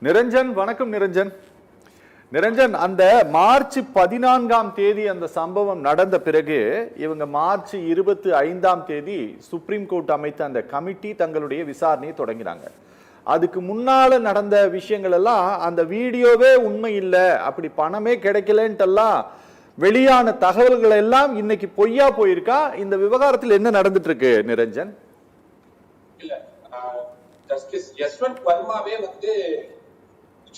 நிரஞ்சன், வணக்கம் நிரஞ்சன். நிரஞ்சன், அந்த மார்ச் 14 அந்த சம்பவம் நடந்த பிறகு இவங்க மார்ச் 25 சுப்ரீம் கோர்ட் அமைத்த அந்த கமிட்டி தங்களுடைய விசாரணையை தொடங்கினாங்க. அதுக்கு முன்னால நடந்த விஷயங்கள் எல்லாம் அந்த வீடியோவே உண்மை இல்லை, அப்படி பணமே கிடைக்கலன்ட்டெல்லாம் வெளியான தகவல்கள் எல்லாம் இன்னைக்கு பொய்யா போயிருக்கா? இந்த விவகாரத்தில் என்ன நடந்துட்டு இருக்கு நிரஞ்சன்? இல்ல, ஜஸ்டிஸ் யஸ்வந்த் வர்மாவே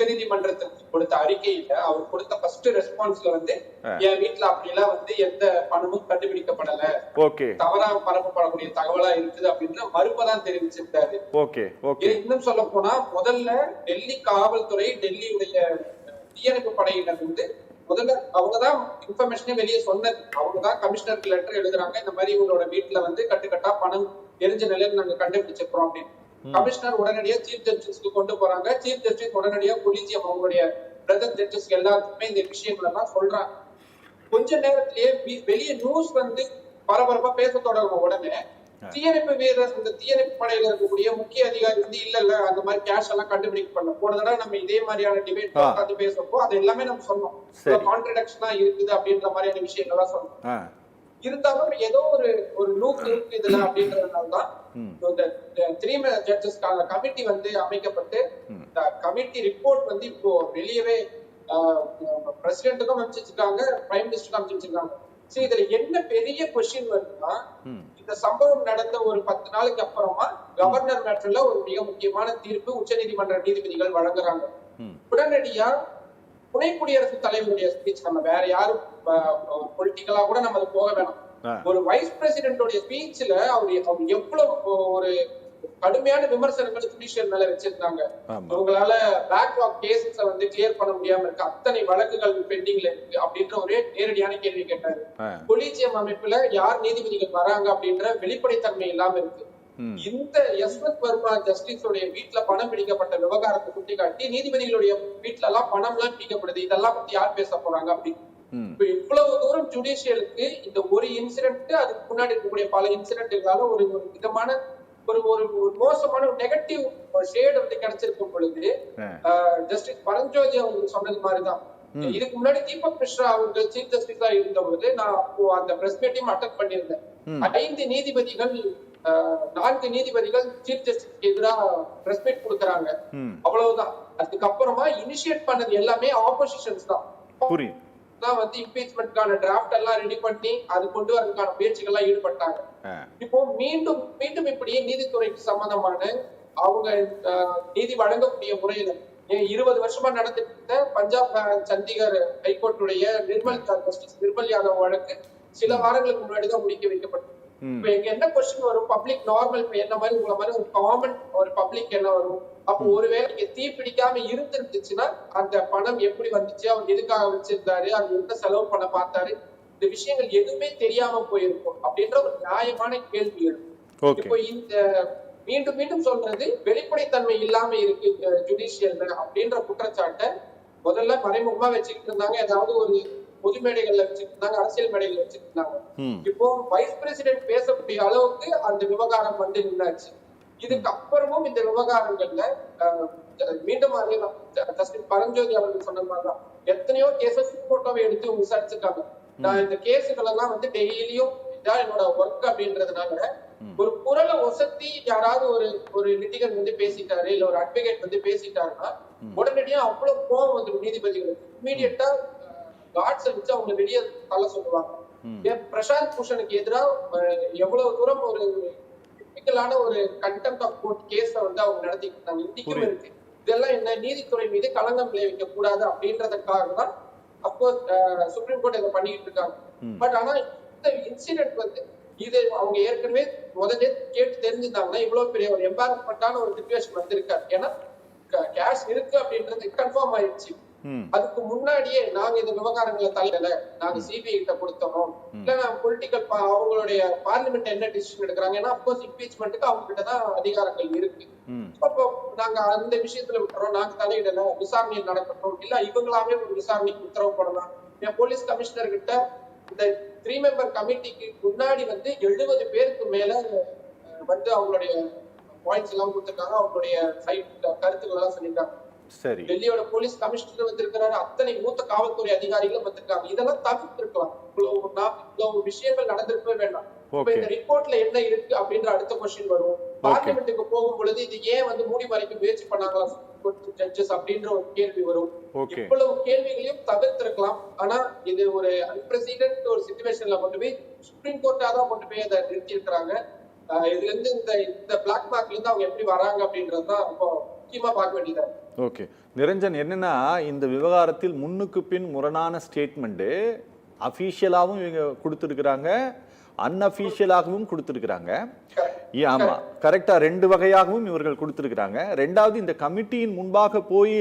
உச்சநீதிமன்றத்துக்கு கொடுத்த அறிக்கையில அவர் கொடுத்த ஃபர்ஸ்ட் ரெஸ்பான்ஸ்ல என் வீட்டுல அப்படிலாம் எந்த பணமும் கண்டுபிடிக்கப்படல, தவறா பரப்பப்படக்கூடிய தகவலா இருக்குது அப்படின்ற மறுப்பதான் தெரிவிச்சிருக்காரு. இன்னும் சொல்ல போனா முதல்ல டெல்லி காவல்துறை, டெல்லியுடைய தீயணைப்பு படையினர் முதல்ல அவங்கதான் இன்ஃபர்மேஷனே வெளியே சொன்னது. அவங்கதான் கமிஷனருக்கு லெட்டர் எழுதுறாங்க, இந்த மாதிரி இவங்களோட வீட்டுல கட்டுக்கட்டா பணம் எரிஞ்ச நிலையில நாங்க கண்டுபிடிச்சிருக்கோம் அப்படின்னு. கமிஷனர் உடனடியா சீஃப் ஜஸ்டிஸ்க்கு கொண்டு போறாங்க. சீஃப் ஜஸ்டிஸ் உடனடியா கொலிஜியம் அவங்களுடைய பிரதர் ஜட்ஜஸ் எல்லாத்துக்குமே இந்த விஷயங்கள் எல்லாம் சொல்றாங்க. கொஞ்ச நேரத்திலேயே வெளியே நியூஸ் பரபரப்பா பேச தொடங்கும். உடனே தீயணைப்பு வீரர், இந்த தீயணைப்பு படையில இருக்கக்கூடிய முக்கிய அதிகாரி இல்ல அந்த மாதிரி கேஷ் எல்லாம் கண்டுபிடிக்க பண்ணல. போன தடவை நம்ம இதே மாதிரியான டிபேட் உட்காந்து பேசப்போ அது எல்லாமே நம்ம சொன்னோம், கான்ட்ரடிக்ஷனா இருக்குது அப்படின்ற மாதிரியான விஷயங்கள்லாம் சொன்னோம். இருந்தாலும் ஏதோ ஒரு நூக்கு இருக்கு இதுல அப்படின்றதுனாலதான் த்ரீ ஜட்ஜஸ் கமிட்டி அமைக்கப்பட்டு இந்த கமிட்டி ரிப்போர்ட் இப்போ வெளியவே பிரசிடென்ட்டுக்கும் அமைச்சிருக்காங்க, பிரைம் மினிஸ்டருக்கும் அமைச்சிருக்காங்க. சரி, இதுல என்ன பெரிய கொஸ்டின் வருதுன்னா, இந்த சம்பவம் நடந்த ஒரு 10 நாளுக்கு அப்புறமா கவர்னர் மேட்டர்ல ஒரு மிக முக்கியமான தீர்ப்பு உச்சநீதிமன்ற நீதிபதிகள் வழங்குறாங்க. உடனடியா துணை குடியரசுத் தலைவருடைய ஸ்பீச், நம்ம வேற யாரும் பொலிட்டிக்கலா கூட நம்ம போக வேணாம், ஒரு வைஸ் பிரசிடென்டோட ஸ்பீச்ல அவர் எவ்வளவு ஒரு கடுமையான விமர்சனங்கள் ஜுடிஷியல் மேல வச்சிருந்தாங்க. அவங்களால பேக்லாக் கேசஸ் கிளியர் பண்ண முடியாம இருக்கு, அத்தனை வழக்குகள் பெண்டிங்ல இருக்கு அப்படின்ற ஒரே நேரடியான கேள்வி கேட்டாரு. கொலிஜியம் அமைப்புல யார் நீதிபதிகள் வராங்க அப்படின்ற வெளிப்படைத்தன்மை இல்லாம இருக்கு. இந்த யஸ்வந்த் வர்மா ஜஸ்டிஸோடைய வீட்டுல பணம் பிடிக்கப்பட்ட விவகாரத்தை சுட்டிக்காட்டி நீதிபதிகளுடைய வீட்டுல எல்லாம் பணம் எல்லாம் பிடிக்கப்படுது, இதெல்லாம் பத்தி யார் பேச போறாங்க அப்படின்னு. இப்ப இவ்வளவு தூரம் ஜுடிஷியலுக்கு இந்த ஒரு இன்சிடென்ட், அதுக்கு முன்னாடி இருக்கக்கூடிய பல இன்சிடென்ட்களால ஒரு விதமான ஒரு மோசமான நெகட்டிவ் ஷேட் கிடைச்சிருக்கும் பொழுது, ஜஸ்டிஸ் பரஞ்சோதி அவர்கள் சொன்னது மாதிரிதான், இதுக்கு முன்னாடி தீபக் மிஸ்ரா அவர்கள் சீஃப் ஜஸ்டிஸா இருந்த பொழுது நான் அந்த பிரஸ் மீட்டையும் அட்டெண்ட் பண்ணியிருந்தேன். 5 நீதிபதிகள் 4 நீதிபதிகள் சீஃப் ஜஸ்டிஸ்க்கு எதிராக பிரஸ் மீட் கொடுக்கறாங்க, அவ்வளவுதான். அதுக்கப்புறமா இனிஷியேட் பண்ணது எல்லாமே ஆப்போசிஷன்ஸ் தான். இம்பீச்மென்ட்கான டிராஃப்ட் எல்லாம் ரெடி பண்ணி அது கொண்டு வரதுக்கான முயற்சிகள் எல்லாம் ஈடுபட்டாங்க. இப்போ மீண்டும் மீண்டும் இப்படி நீதித்துறைக்கு சம்பந்தமான அவங்க நீதி வழங்கக்கூடிய முறையில 20 வருஷமா நடந்துட்டு இருந்த பஞ்சாப் சண்டிகர் ஹைகோர்ட்டுடைய ஜஸ்டிஸ் நிர்மல் யாதவ் வழக்கு சில வாரங்களுக்கு முன்னாடிதான் முடிக்க வைக்கப்பட்டது. இப்ப எங்க என்ன கொஸ்டின் வரும், பப்ளிக் நார்மல் என்ன மாதிரி உங்களை மாதிரி ஒரு காமன் ஒரு பப்ளிக் என்ன வரும், அப்போ ஒருவேளை இங்க தீ பிடிக்காம இருந்துருந்துச்சுன்னா அந்த பணம் எப்படி வந்துச்சு, அவர் எதுக்காக வச்சிருந்தாரு, அது எந்த செலவு பண்ண பார்த்தாரு, இந்த விஷயங்கள் எதுவுமே தெரியாம போயிருக்கும் அப்படின்ற ஒரு நியாயமான கேள்வி இருக்கும். இப்போ இந்த மீண்டும் மீண்டும் சொல்றது வெளிப்படைத்தன்மை இல்லாம இருக்கு ஜுடிஷியல் அப்படின்ற குற்றச்சாட்டை முதல்ல மறைமுகமா வச்சுக்கிட்டு இருந்தாங்க, ஏதாவது ஒரு பொது மேடைகள்ல வச்சுட்டு இருந்தாங்க, அரசியல் மேடைகள் வச்சுட்டு இருந்தாங்க. இப்போ வைஸ் பிரசிடென்ட் பேசக்கூடிய அளவுக்கு அந்த விவகாரம் நின்னாச்சு. இதுக்கு அப்புறமும் இந்த விவகாரங்கள்ல மீண்டும் ஜஸ்டிஸ் பரஞ்சோதி அவர்கள் சொன்ன மாதிரிதான் எத்தனையோ கேசஸ் போட்டோவை எடுத்து விசாரிச்சிருக்காங்க. நான் இந்த கேஸுகள் எல்லாம் டெய்லியும் இதான் என்னோட ஒர்க் அப்படின்றதுனால ஒரு குரலை ஒசத்தி யாராவது ஒரு லிட்டிகன் பேசிட்டாரு, இல்ல ஒரு அட்வொகேட் பேசிட்டாருன்னா உடனடியா அவ்வளவு கோபம் வந்துடும் நீதிபதிகளுக்கு. இமீடியட்டா காட்ஸ் வச்சு அவங்க வெளியே தள்ள சொல்லுவாங்க. பிரசாந்த் பூஷனுக்கு எதிராக எவ்வளவு தூரம் ஒரு டிபிக்கலான ஒரு கண்டெம்ட் ஆஃப் கோர்ட் கேஸ அவங்க நடத்திட்டு இருந்தாங்க, இன்னைக்கும் இருக்கு. இதெல்லாம் என்ன, நீதித்துறை மீது களங்கம் விளைவிக்க கூடாது அப்படின்றதுக்காக தான் அப்போ சுப்ரீம் கோர்ட் இதை பண்ணிட்டு இருக்காங்க. பட் ஆனா இந்த இன்சிடென்ட் இது அவங்க ஏற்கனவே முதல்ல கேட்டு தெரிஞ்சிருந்தாங்கன்னா இவ்வளவு பெரிய ஒரு எம்பாரஸ்மெண்டான ஒரு சிச்சுவேஷன் வந்திருக்காரு. ஏன்னா கேஷ் இருக்கு அப்படின்றது கன்ஃபார்ம் ஆயிடுச்சு. அதுக்கு முன்னாடியே நாங்க இந்த விவகாரங்களை தலையில நாங்க சிபிஐ கிட்ட கொடுத்தோம், இல்ல நாங்க பொலிட்டிக்கல் அவங்களுடைய பார்லிமெண்ட் என்ன டிசிஷன் எடுக்கிறாங்க, ஏன்னா அப்கோர்ஸ் இம்பீச்மெண்ட்டுக்கு அவங்க கிட்டதான் அதிகாரங்கள் இருக்கு. அப்போ நாங்க அந்த விஷயத்துல விட்டுறோம், நாங்க தலையிடல, விசாரணை நடக்கட்டும், இல்ல இவங்களாவே ஒரு விசாரணைக்கு உத்தரவு போடலாம். என் போலீஸ் கமிஷனர் கிட்ட இந்த 3 மெம்பர் கமிட்டிக்கு முன்னாடி 70 பேருக்கு மேல அவங்களுடைய பாயிண்ட்ஸ் எல்லாம் கொடுத்துருக்காங்க, அவங்களுடைய கருத்துக்கள் எல்லாம் சொல்லியிருக்காங்க. சரி. டெல்லியோட போலீஸ் கமிஷனர் வந்திருக்கிறாரு, அத்தனை மூத்த காவல்துறை அதிகாரிகளும் வந்திருக்காங்க. இதெல்லாம் தவிர்த்திருக்கலாம். இவ்வளவு விஷயங்கள் நடந்திருக்கவே வேண்டாம். இப்ப இந்த ரிப்போர்ட்ல என்ன இருக்கு அப்படின்ற அடுத்த கொஸ்டின் வரும். பார்லிமெண்ட்டுக்கு போகும் பொழுது இது ஏன் வந்து மூடி மறைக்க முயற்சி பண்ணாங்களா ஜட்ஜஸ் அப்படின்ற ஒரு கேள்வி வரும். இவ்வளவு கேள்விகளையும் தவிர்த்திருக்கலாம். ஆனா இது ஒரு அன்பிரசிடென்ட் ஒரு சிச்சுவேஷன்ல கொண்டு போய் சுப்ரீம் கோர்ட்டா தான் கொண்டு போய் அதை நிறுத்தி இருக்கிறாங்க. இதுல இருந்து இந்த பிளாக் மார்க்ல இருந்து அவங்க எப்படி வராங்க அப்படின்றதுதான் ரொம்ப முக்கியமா பார்க்க வேண்டியதா இருக்கு. ஓகே நிரஞ்சன், என்னன்னா இந்த விவகாரத்தில் முன்னுக்கு பின் முரணான ஸ்டேட்மெண்ட் அபிஷியலாகவும் இவங்க கொடுத்துருக்குறாங்க, அன்அபிஷியலாகவும் கொடுத்துருக்குறாங்க. ஆமா, கரெக்டா 2 வகையாகவும் இவர்கள் கொடுத்திருக்கிறாங்க. 2வது இந்த கமிட்டியின் முன்பாக போய்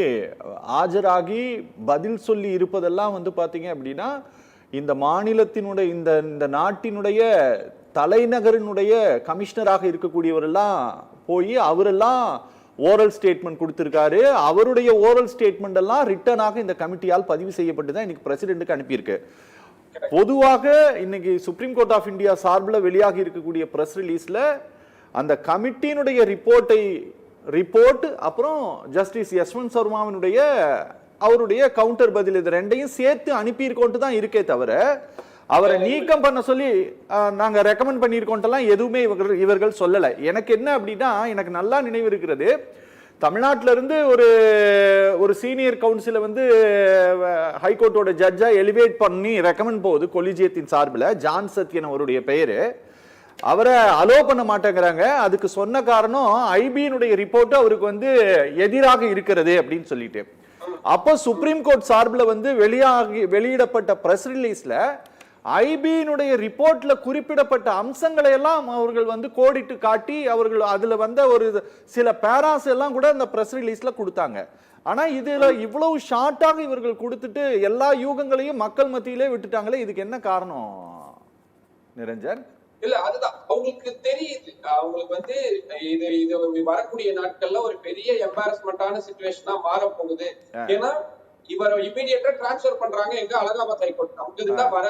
ஆஜராகி பதில் சொல்லி இருப்பதெல்லாம் வந்து பாத்தீங்க அப்படின்னா இந்த மாநிலத்தினுடைய இந்த நாட்டினுடைய தலைநகரினுடைய கமிஷனராக இருக்கக்கூடியவரெல்லாம் போய் அவரெல்லாம் ஓரல் ஸ்டேட்மெண்ட் கொடுத்திருக்காரு. அவருடைய ஓரல் ஸ்டேட்மெண்ட் எல்லாம் ரிட்டனாக இந்த கமிட்டியால் பதிவு செய்யப்பட்டு தான் இன்னைக்கு பிரசிடென்ட்டுக்கு அனுப்பியிருக்கு. பொதுவாக இன்னைக்கு சுப்ரீம் கோர்ட் ஆஃப் இந்தியா சார்பில் வெளியாகி இருக்கக்கூடிய பிரஸ் ரிலீஸ்ல அந்த கமிட்டியினுடைய ரிப்போர்ட் அப்புறம் ஜஸ்டிஸ் யஷ்வந்த் சர்மாவினுடைய அவருடைய கவுண்டர் பதில் இது 2ஐயும் சேர்த்து அனுப்பியிருக்கோன்ட்டு தான் இருக்கே தவிர அவரை நீக்கம் பண்ண சொல்லி நாங்க ரெக்கமெண்ட் பண்ணியிருக்கோன்ட்டெல்லாம் எதுவுமே இவர்கள் சொல்லலை. எனக்கு என்ன அப்படின்னா, எனக்கு நல்லா நினைவு இருக்கிறது, தமிழ்நாட்டில இருந்து ஒரு சீனியர் கவுன்சிலை வந்து ஹைகோர்ட்டோட ஜட்ஜா எலிவேட் பண்ணி ரெக்கமெண்ட் போகுது கொலிஜியத்தின் சார்பில். ஜான் சத்யன் அவருடைய பெயரு. அவரை அலோ பண்ண மாட்டேங்கிறாங்க. அதுக்கு சொன்ன காரணம் ஐபியினுடைய ரிப்போர்ட் அவருக்கு வந்து எதிராக இருக்கிறது அப்படின்னு சொல்லிட்டு. அப்போ சுப்ரீம் கோர்ட் சார்பில் வந்து வெளியிடப்பட்ட பிரஸ் ரிலீஸ்ல ஐபியினுடைய ரிப்போர்ட்ல குறிப்பிடப்பட்ட அம்சங்களை எல்லாம் அவர்கள் வந்து கோடிட்டு காட்டி அவர்கள் அதுல வந்த ஒரு சில பேராஸ் எல்லாம் கூட இந்த பிரஸ் ரிலீஸ்ல கொடுத்தாங்க. ஆனா இதுல இவ்வளவு ஷார்ட்டாக இவர்கள் கொடுத்துட்டு எல்லா யூகங்களையும் மக்கள் மத்தியிலே விட்டுட்டாங்களே, இதுக்கு என்ன காரணம் நிரஞ்சன்? இல்ல அதுதான் அவங்களுக்கு தெரியுது. அவங்களுக்கு வந்து இது வரக்கூடிய நாட்கள்ல ஒரு பெரிய எம்பாரஸ்மெண்டான சிச்சுவேஷனா மாற போகுது. ஏன்னா இவரை இமீடியட்டா டிரான்ஸ்பர் பண்றாங்க எங்க அலகாபாத் ஹைகோர்ட். அங்க இருந்தா வர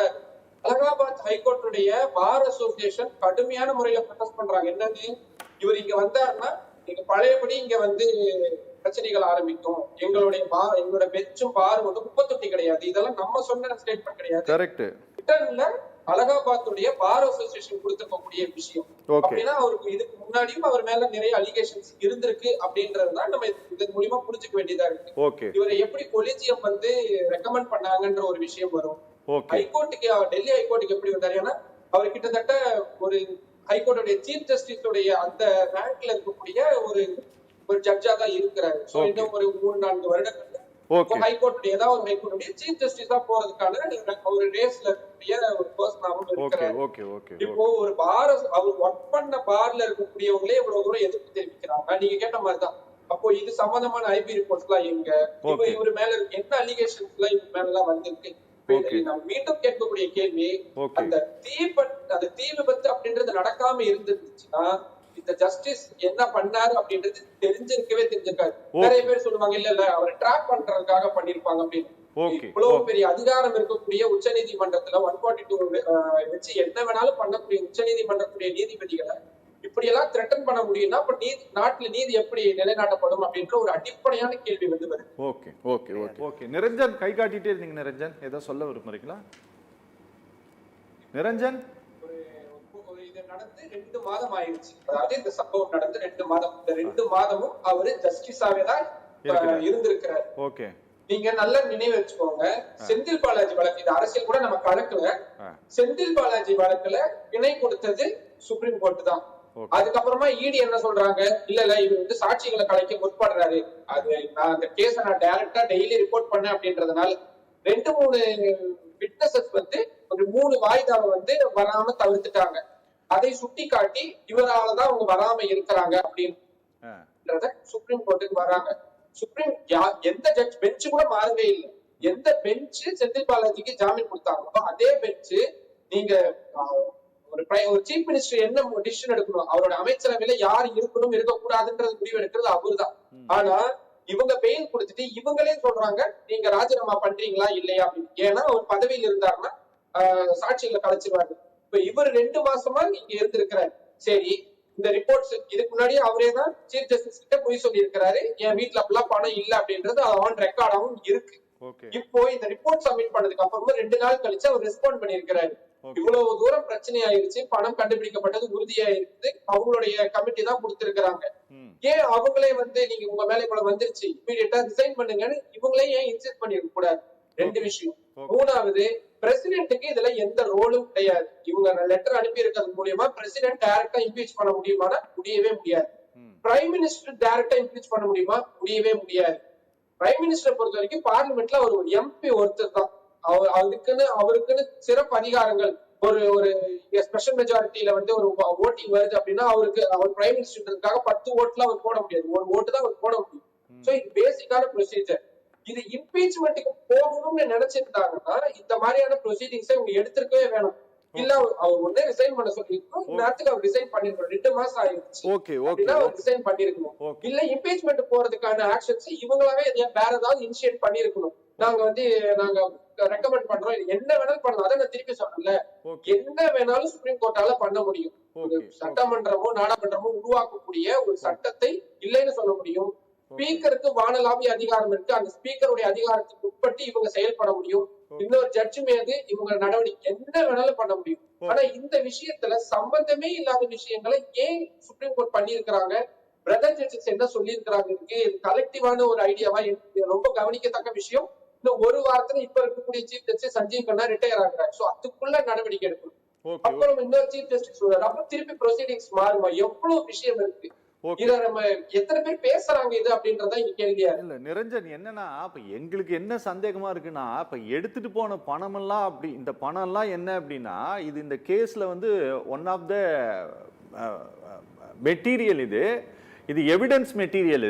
அலகாபாத் ஹைகோர்ட்டுடைய பார் அசோசியேஷன் கடுமையான முறையில ப்ரொடெஸ்ட் பண்றாங்க. என்னன்னு, இவர் இங்க வந்தாருன்னா நீங்க பழையபடி இங்க வந்து பிரச்சனைகள் ஆரம்பிக்கும். எங்களோட பெஞ்சும் பாரும் வந்து குப்பை தொட்டி கிடையாது. இதெல்லாம் நம்ம சொன்ன ஸ்டேட்மெண்ட் கிடையாது. கரெக்ட். ரிட்டர்ன்ல அலகாபாத்துடைய பார் அசோசியேஷன் கொடுத்திருக்கக்கூடிய விஷயம். அப்படின்னா அவருக்கு இதுக்கு முன்னாடியும் அவர் மேல நிறைய அலிகேஷன்ஸ் இருந்திருக்கு அப்படின்றதுதான் நம்ம இதன் மூலியமா புரிஞ்சுக்க வேண்டியதா இருக்கு. இவரை எப்படி கொலிஜியம் வந்து ரெக்கமெண்ட் பண்ணாங்கன்ற ஒரு விஷயம் வரும். ஹைகோர்ட்டுக்கு டெல்லி ஹைகோர்ட்டுக்கு எப்படி வந்தாரு? ஏன்னா அவர் கிட்டத்தட்ட ஒரு ஹைகோர்ட்டுடைய சீஃப் ஜஸ்டிஸ் உடைய அந்த ரேங்க்ல இருக்கக்கூடிய ஒரு ஜட்ஜா தான் இருக்கிறாரு. சோ இன்னும் ஒரு 3-4 வருடங்கள் ஹைகோர்ட்டுடைய ஏதாவது ஒரு ஹைகோர்ட்டுடைய சீஃப் ஜஸ்டிஸா போறதுக்கான ஒரு ரேஸ்ல இருக்கக்கூடிய ஒரு பர்சனாவும் இருக்கிறாரு. இப்போ ஒரு அவர் ஒர்க் பண்ண பார்ல இருக்கக்கூடியவங்களே இவ்வளவு தூரம் எதிர்ப்பு தெரிவிக்கிறாங்க. நீங்க கேட்ட மாதிரிதான். அப்போ இது சம்பந்தமான ஐபி ரிப்போர்ட்ஸ் எல்லாம் எங்க, இவர் மேல என்ன அலிகேஷன்ஸ் எல்லாம் இவர் மேல எல்லாம் வந்திருக்கு? மீண்டும் கேட்கக்கூடிய கேள்வி, அந்த தீ விபத்து அப்படின்றது நடக்காம இருந்துச்சுன்னா இந்த ஜஸ்டிஸ் என்ன பண்ணாரு அப்படின்றது தெரிஞ்சிருக்காரு. நிறைய பேர் சொல்லுவாங்க இல்ல அவரை ட்ராக் பண்றதுக்காக பண்ணிருப்பாங்க அப்படின்னு. இவ்வளவு பெரிய அதிகாரம் இருக்கக்கூடிய உச்ச நீதிமன்றத்துல 142 வச்சு என்ன வேணாலும் பண்ணக்கூடிய உச்ச நீதிமன்றத்துடைய நீதிபதிகளை இப்படி எல்லாம் த்ரெட்டன் பண்ண முடியும்னா அப்ப நாட்டுல நீதி எப்படி நிலைநாட்டப்படும் அப்படின்ற ஒரு அடிப்படையான கேள்வி வந்து வருது. Okay okay okay okay Niranjan கை காட்டிட்டே இருந்தீங்க. நிரஞ்சன் ஏதோ சொல்ல விரும்புறீங்களா? நிரஞ்சன், இது நடந்து 2 மாதம் ஆயிடுச்சு. அதாவது இந்த சம்பவம் நடந்து 2 மாதம். இந்த 2 மாதமும் அவரு ஜஸ்டிஸாவே தான் இருந்திருக்கிறார். ஓகே, நீங்க நல்ல நினைவு வச்சுக்கோங்க. செந்தில் பாலாஜி வழக்கு, இது அரசியல் கூட நம்ம கலக்கல. செந்தில் பாலாஜி வழக்குல இணை கொடுத்தது சுப்ரீம் கோர்ட் தான். அதுக்கப்புறமா இடி என்ன சொல்றாங்க, இல்ல இவர் வந்து சாட்சிகளை கலைக்க முற்படுறாரு, அது நான் அந்த கேஸ நான் டைரக்டா டெய்லி ரிப்போர்ட் பண்ணேன் அப்படின்றதுனால 2-3 விட்னஸஸ் வந்து ஒரு 3 வாய்தாவை வந்து வராம தவிர்த்துட்டாங்க. அதை சுட்டி காட்டி இவராலதான் அவங்க வராம இருக்கிறாங்க அப்படின்றத சுப்ரீம் கோர்ட்டுக்கு வராங்க. எந்த ஜட்ஜ் பெஞ்சு கூட மாறவே இல்லை. எந்த பெஞ்சு செந்தில் பாலாஜிக்கு ஜாமீன் கொடுத்தாங்களோ அதே பெஞ்சு நீங்க ஒரு சீஃப் மினிஸ்டர் என்ன டிசிஷன் எடுக்கணும், அவரோட அமைச்சரவையில யார் இருக்கணும் இருக்கக்கூடாதுன்றது முடிவு எடுக்கிறது அவருதான். ஆனா இவங்க பெயில் கொடுத்துட்டு இவங்களே சொல்றாங்க நீங்க ராஜினாமா பண்றீங்களா இல்லையா அப்படின்னு. ஏன்னா அவர் பதவியில் இருந்தாருன்னா சாட்சிகளை கலைச்சிருவாரு. இப்ப இவர் 2 மாசமா இங்க இருந்திருக்கிறார். சரி, இந்த ரிப்போர்ட்ஸ் இதுக்கு முன்னாடியே அவரே தான் சீஃப் ஜஸ்டிஸ் கிட்ட போய் சொல்லி இருக்கிறாரு, என் வீட்டுல அப்படிலாம் பணம் இல்ல அப்படின்றது ஆன் ரெக்கார்டாவும் இருக்கு. இப்போ இந்த ரிப்போர்ட் சப்மிட் பண்ணதுக்கு அப்புறமா 2 நாள் கழிச்சு அவர் ரெஸ்பாண்ட் பண்ணிருக்கிறாரு. இவ்வளவு தூரம் பிரச்சனை ஆயிருச்சு, பணம் கண்டுபிடிக்கப்பட்டது உறுதியா இருக்குது, அவங்களுடைய கமிட்டி தான் கொடுத்திருக்கிறாங்க. ஏன் அவங்களே நீங்க உங்க மேல இவ்வளவு வந்துருச்சு இமீடியட்டா ரிசைன் பண்ணுங்கன்னு இவங்களே ஏன் இன்சிஸ்ட் பண்ணிருக்க கூடாது? 2 விஷயம். 3வது, பிரசிடென்ட்டுக்கு இதுல எந்த ரோலும் கிடையாது. இவங்க லெட்டர் அனுப்பி இருக்கிறது மூலியமா பிரசிடென்ட் டைரக்டா இம்பீச் பண்ண முடியுமானா முடியவே முடியாது. பிரைம் மினிஸ்டர் டைரக்டா இம்பீச் பண்ண முடியுமா? முடியவே முடியாது. பிரைம் மினிஸ்டர் பொறுத்த வரைக்கும் பார்லிமெண்ட்ல ஒரு எம்பி ஒருத்தர் தான். அவருக்குன்னு சிறப்பு அதிகாரங்கள். ஒரு ஸ்பெஷல் மெஜாரிட்டியில ஒரு ஓட்டிங் வருது அப்படின்னா அவர் பிரைம் மினிஸ்டருக்காக 10 ஓட்டுல அவர் போட முடியாது, 1 ஓட்டு தான் அவர் போட முடியும். சோ இது பேசிக்கான ப்ரொசீஜர். இது இம்பீச்மெண்ட்டுக்கு போகணும்னு நினைச்சிருந்தாங்கன்னா இந்த மாதிரியான ப்ரொசீடிங்ஸை இவங்க எடுத்திருக்கவே வேணும். இல்ல அவர் ஒண்ணே ரிசைன் பண்ண சொல்லிருக்கணும், நேரத்துக்கு அவர் ரிசைன் பண்ணிருக்கணும். 2 மாசம் ஆயிடுச்சு அப்படின்னா அவர் ரிசைன் பண்ணிருக்கணும். இல்ல இம்பீச்மெண்ட் போறதுக்கான ஆக்ஷன்ஸ் இவங்களாவே வேற ஏதாவது இனிஷியேட் பண்ணிருக்கணும். நாங்க ரெக்கமெண்ட் பண்றோம், என்ன வேணாலும் பண்ணலாம். அதை நான் திருப்பி சொன்னேன்ல, என்ன வேணாலும் சுப்ரீம் கோர்ட்டால பண்ண முடியும். சட்டமன்றமோ நாடாளுமன்றமோ உருவாக்கக்கூடிய ஒரு சட்டத்தை இல்லைன்னு சொல்ல முடியும். ஸ்பீக்கருக்கு வானலாவிய அதிகாரம் இருக்கு, அந்த ஸ்பீக்கருடைய அதிகாரத்துக்கு உட்பட்டு இவங்க செயல்பட முடியும். இன்னொரு ஜட்ஜ் மீது இவங்க நடவடிக்கை என்ன வேணாலும் பண்ண முடியும். ஆனா இந்த விஷயத்துல சம்பந்தமே இல்லாத விஷயங்களை ஏன் சுப்ரீம் கோர்ட் பண்ணிருக்கிறாங்க? பிரதர் ஜட்ஜஸ் என்ன சொல்லி இருக்கிறாங்க? இது கலெக்டிவான ஒரு ஐடியாவா? ரொம்ப கவனிக்கத்தக்க விஷயம். இன்னும் 1 வாரத்துல இப்ப இருக்கக்கூடிய சீஃப் ஜஸ்டிஸ் சஞ்சீவ் கண்ணா ரிட்டையர் ஆகுறாரு. சோ அதுக்குள்ள நடவடிக்கை எடுக்கணும். அப்புறம் இன்னொரு சீஃப் ஜஸ்டிஸ் சொல்றாரு, அப்ப திருப்பி ப்ரொசீடிங்ஸ் மாறுமா? எவ்வளவு விஷயம் இருக்கு. இத நம்ம எத்தனை பேர் பேசுறாங்க இது அப்படின்றத இங்க கேள்வியா இல்ல. நிரஞ்சன், என்னன்னா இப்ப எங்களுக்கு என்ன சந்தேகமா இருக்குன்னா, இப்ப எடுத்துட்டு போன பணம் எல்லாம் அப்படி இந்த பணம் எல்லாம் என்ன அப்படின்னா, இது இந்த கேஸ்ல ஒன் ஆஃப் த மெட்டீரியல், இது எவிடன்ஸ் மெட்டீரியல்.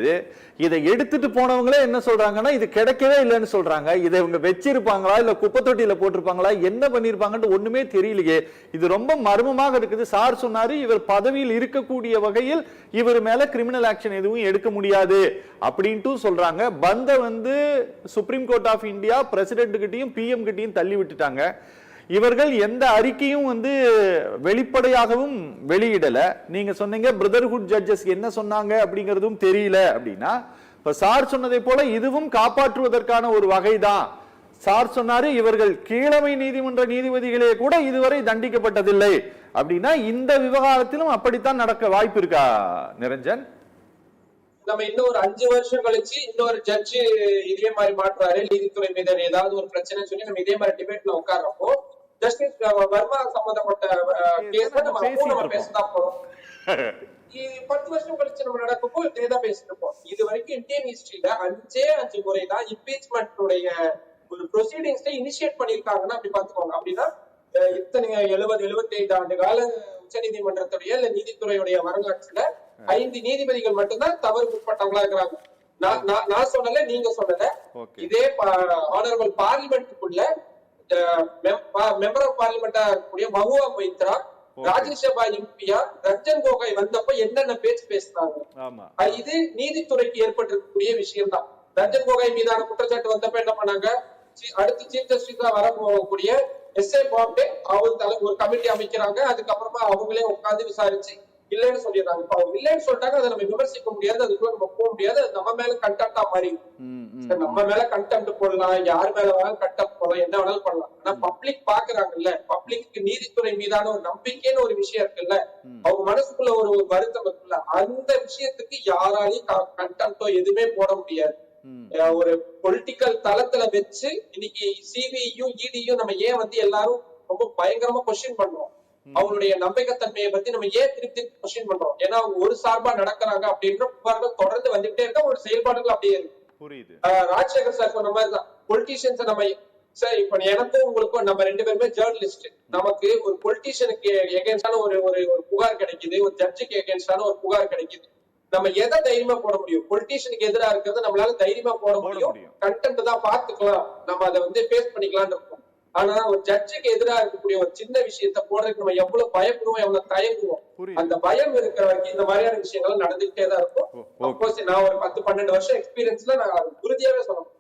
இதை எடுத்துட்டு போனவங்களே என்ன சொல்றாங்கன்னா, இது கிடைக்கவே இல்லைன்னு சொல்றாங்க. இதை இவங்க வச்சிருப்பாங்களா இல்ல குப்பை தொட்டியில போட்டிருப்பாங்களா, என்ன பண்ணிருப்பாங்கன்னு ஒண்ணுமே தெரியலையே. இது ரொம்ப மர்மமாக இருக்குது. சார் சொன்னாரு, இவர் பதவியில் இருக்கக்கூடிய வகையில் இவர் மேல கிரிமினல் ஆக்ஷன் எதுவும் எடுக்க முடியாது அப்படின்ட்டு சொல்றாங்க. பந்த supreme court of India president கிட்டையும் பிஎம் கிட்டையும் தள்ளி விட்டுட்டாங்க. இவர்கள் எந்த அறிக்கையும் வெளிப்படையாகவும் வெளியிடல. நீங்க சொன்னீங்க பிரதர்ஹுட் ஜட்ஜஸ் என்ன சொன்னாங்க அப்படிங்கிறதும் தெரியல அப்படின்னா, இப்ப சார் சொன்னதை போல இதுவும் காப்பாற்றுவதற்கான ஒரு வகைதான். சார் சொன்னாரு, இவர்கள் கீழமை நீதிமன்ற நீதிபதிகளே கூட இதுவரை தண்டிக்கப்பட்டதில்லை அப்படின்னா இந்த விவகாரத்திலும் அப்படித்தான் நடக்க வாய்ப்பு இருக்கா நிரஞ்சன்? நம்ம இன்னும் ஒரு 5 வருஷம் கழிச்சு இன்னொரு ஜட்ஜு இதே மாதிரி மாற்றுவாரு, நீதித்துறை மீது ஏதாவது ஒரு பிரச்சனை சொல்லி நம்ம இதே மாதிரி டிபேட்ல உட்கார்றப்போ ஜஸ்டிஸ் வர்மா சம்பந்தப்பட்ட கேஸ் நம்ம பேசதான் போறோம். 10 வருஷம் கழிச்சு நம்ம நடக்கப்போ இதேதான் பேசிட்டு இருப்போம். இது வரைக்கும் இந்தியன் ஹிஸ்டரியில 5 முறைதான் இம்பீச்மெண்ட் உடைய ஒரு ப்ரொசீடிங்ஸ்ல இனிஷியேட் பண்ணிருக்காங்கன்னா அப்படி பாத்துக்கோங்க. அப்படின்னா இத்தனை 70-75 ஆண்டு கால உச்ச நீதிமன்றத்துடைய இல்ல நீதித்துறையுடைய வரலாற்றுல 5 நீதிபதிகள் மட்டும்தான் தவறுக்கு உட்பட்டவங்களா இருக்கிறாங்க. நான் சொல்லல, நீங்க சொல்லல. இதே ஆனரபிள் பார்லிமெண்ட்டுக்குள்ள மெம்பர் ஆஃப் பார்லிமெண்டா இருக்கக்கூடிய மஹுவா மொய்த்ரா ராஜ்யசபா எம்பியா ரஞ்சன் கோகாய் வந்தப்ப என்னென்ன பேச்சு பேசினாங்க, இது நீதித்துறைக்கு ஏற்பட்டிருக்கக்கூடிய விஷயம் தான். ரஞ்சன் கோகாய் மீதான குற்றச்சாட்டு வந்தப்ப என்ன பண்ணாங்க, அடுத்து சீஃப் ஜஸ்டிஸா வர போகக்கூடிய எஸ்.ஏ. பாப்டே அவர் ஒரு கமிட்டி அமைக்கிறாங்க. அதுக்கப்புறமா அவங்களே உட்கார்ந்து விசாரிச்சு இல்லைன்னு சொல்லிடுறாங்க. இப்ப அவங்க இல்லைன்னு சொல்லிட்டாங்க, அதை நம்ம விமர்சிக்க முடியாது, அதுக்குள்ள நம்ம போக முடியாது. அது நம்ம மேல கண்டெம்ட்டா மாறி, நம்ம மேல கண்டெம்ட் போடலாம், யார் மேல வேணாலும் கண்டெம்ட் போடலாம், என்ன வேணாலும் பண்ணலாம். ஆனா பப்ளிக் பாக்குறாங்கல்ல, பப்ளிக்கு நீதித்துறை மீதான ஒரு நம்பிக்கைன்னு ஒரு விஷயம் இருக்குல்ல, அவங்க மனசுக்குள்ள ஒரு வருத்தம் இருக்குல்ல, அந்த விஷயத்துக்கு யாராலையும் கண்டெம்ட்டோ எதுவுமே போட முடியாது. ஒரு பொலிட்டிக்கல் தளத்துல வச்சு இன்னைக்கு சிபிஐயும் இடியும் நம்ம ஏன் எல்லாரும் ரொம்ப பயங்கரமா கொஸ்டின் பண்றோம். அவங்களுடைய நம்பிக்கைத்தன்மையை பத்தி நம்ம ஏன் திருப்பி கொஸ்டின் பண்றோம்? ஏன்னா அவங்க ஒரு சார்பா நடக்கிறாங்க அப்படின்ற புகார்கள் தொடர்ந்து வந்துகிட்டே இருக்க, ஒரு செயல்பாடுகள் அப்படியே இருக்கு. ராஜசேகர் சார் சொன்ன மாதிரிதான் பொலிட்டீஷியன்ஸ் நம்ம சார், இப்ப எனக்கும் உங்களுக்கும் நம்ம 2 பேருமே ஜேர்னலிஸ்ட். நமக்கு ஒரு பொலிட்டீஷியனுக்கு எகென்ஸ்டான ஒரு புகார் கிடைக்குது, ஒரு ஜட்ஜுக்கு எகென்ஸ்டான ஒரு புகார் கிடைக்குது. நம்ம எதை தைரியமா போட முடியும்? பொலிட்டீஷியனுக்கு எதிராக இருக்கிறது நம்மளால தைரியமா போட முடியும். கண்டென்ட் தான் பாத்துக்கலாம், நம்ம அதை பேஸ் பண்ணிக்கலாம்னு இருக்கும். ஆனா ஒரு ஜட்ஜுக்கு எதிராக இருக்கக்கூடிய ஒரு சின்ன விஷயத்த போடுறதுக்கு நம்ம எவ்வளவு பயப்படுவோம், எவ்வளவு தயங்குவோம். அந்த பயம் இருக்கிற வரைக்கும் இந்த மாதிரியான விஷயங்கள் நடந்துகிட்டே தான் இருக்கும். நான் ஒரு 10-12 வருஷம் எக்ஸ்பீரியன்ஸ்ல நான் உறுதியாவே சொல்லணும்.